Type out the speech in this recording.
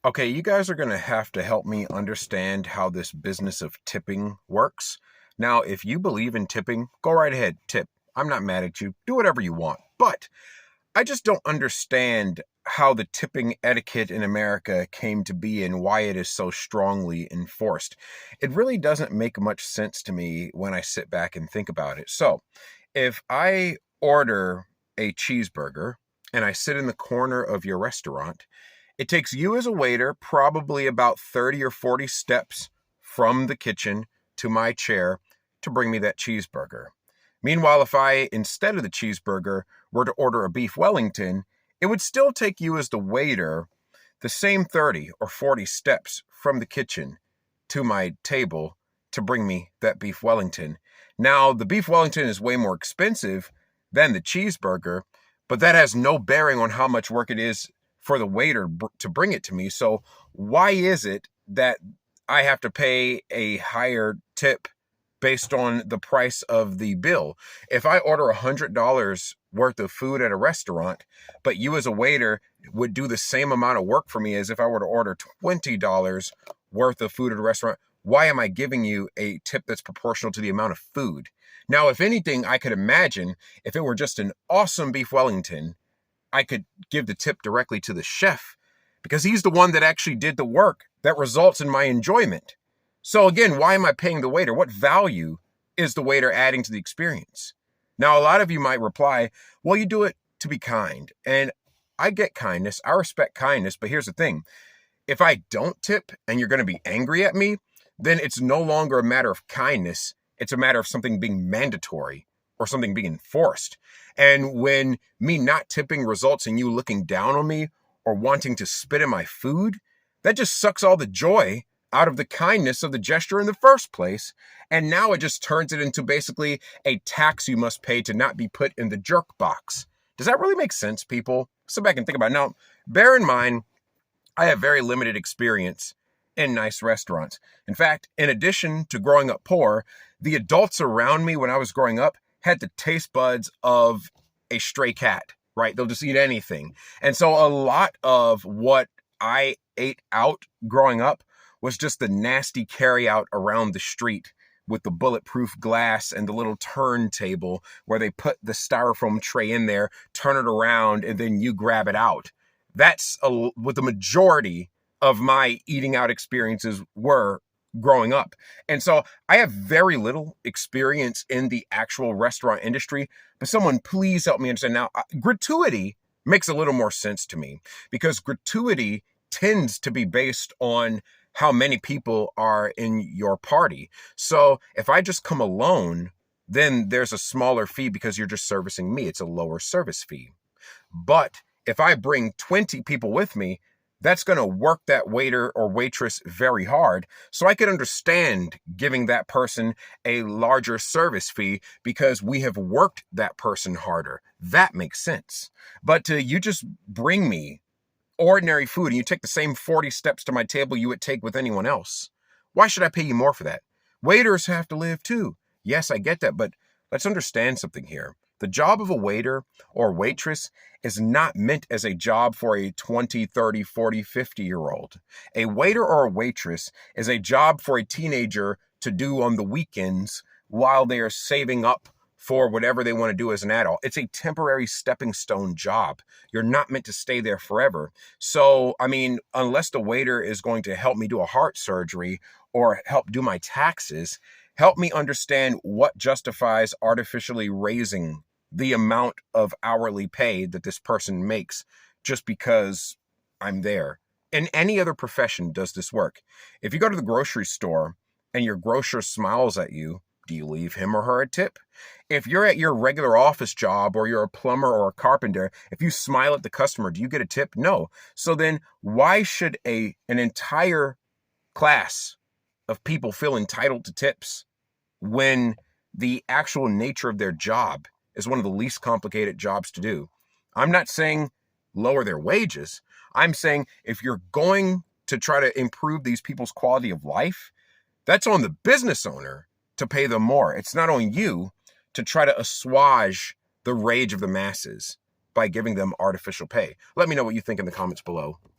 Okay, you guys are going to have to help me understand how this business of tipping works. Now, if you believe in tipping, go right ahead, tip. I'm not mad at you. Do whatever you want. But I just don't understand how the tipping etiquette in America came to be and why it is so strongly enforced. It really doesn't make much sense to me when I sit back and think about it. So, if I order a cheeseburger and I sit in the corner of your restaurant, it takes you as a waiter probably about 30 or 40 steps from the kitchen to my chair to bring me that cheeseburger. Meanwhile, if I, instead of the cheeseburger, were to order a beef Wellington, it would still take you as the waiter the same 30 or 40 steps from the kitchen to my table to bring me that beef Wellington. Now, the beef Wellington is way more expensive than the cheeseburger, but that has no bearing on how much work it is for the waiter to bring it to me. So, why is it that I have to pay a higher tip based on the price of the bill? If I order $100 worth of food at a restaurant, but you as a waiter would do the same amount of work for me as if I were to order $20 worth of food at a restaurant, why am I giving you a tip that's proportional to the amount of food? Now, if anything, I could imagine if it were just an awesome beef Wellington, I could give the tip directly to the chef because he's the one that actually did the work that results in my enjoyment. So again, why am I paying the waiter? What value is the waiter adding to the experience? Now, a lot of you might reply, well, you do it to be kind. And I get kindness. I respect kindness. But here's the thing. If I don't tip and you're going to be angry at me, then it's no longer a matter of kindness. It's a matter of something being mandatory or something being enforced. And when me not tipping results in you looking down on me or wanting to spit in my food, that just sucks all the joy out of the kindness of the gesture in the first place. And now it just turns it into basically a tax you must pay to not be put in the jerk box. Does that really make sense, people? Sit back and think about it. Now, bear in mind, I have very limited experience in nice restaurants. In fact, in addition to growing up poor, the adults around me when I was growing up had the taste buds of a stray cat, right? They'll just eat anything. And so a lot of what I ate out growing up was just the nasty carry out around the street with the bulletproof glass and the little turntable where they put the styrofoam tray in there, turn it around, and then you grab it out. That's what the majority of my eating out experiences were growing up. And so I have very little experience in the actual restaurant industry, but someone please help me understand. Now, gratuity makes a little more sense to me because gratuity tends to be based on how many people are in your party. So if I just come alone, then there's a smaller fee because you're just servicing me. It's a lower service fee. But if I bring 20 people with me, that's going to work that waiter or waitress very hard. So I could understand giving that person a larger service fee because we have worked that person harder. That makes sense. But you just bring me ordinary food and you take the same 40 steps to my table you would take with anyone else. Why should I pay you more for that? Waiters have to live too. Yes, I get that, but let's understand something here. The job of a waiter or waitress is not meant as a job for a 20, 30, 40, 50-year-old. A waiter or a waitress is a job for a teenager to do on the weekends while they are saving up for whatever they want to do as an adult. It's a temporary stepping stone job. You're not meant to stay there forever. So, I mean, unless the waiter is going to help me do a heart surgery or help do my taxes, help me understand what justifies artificially raising the amount of hourly pay that this person makes just because I'm there. In any other profession does this work. If you go to the grocery store and your grocer smiles at you, do you leave him or her a tip? If you're at your regular office job or you're a plumber or a carpenter, if you smile at the customer, do you get a tip? No. So then why should an entire class of people feel entitled to tips when the actual nature of their job is one of the least complicated jobs to do? I'm not saying lower their wages. I'm saying if you're going to try to improve these people's quality of life, that's on the business owner to pay them more. It's not on you to try to assuage the rage of the masses by giving them artificial pay. Let me know what you think in the comments below.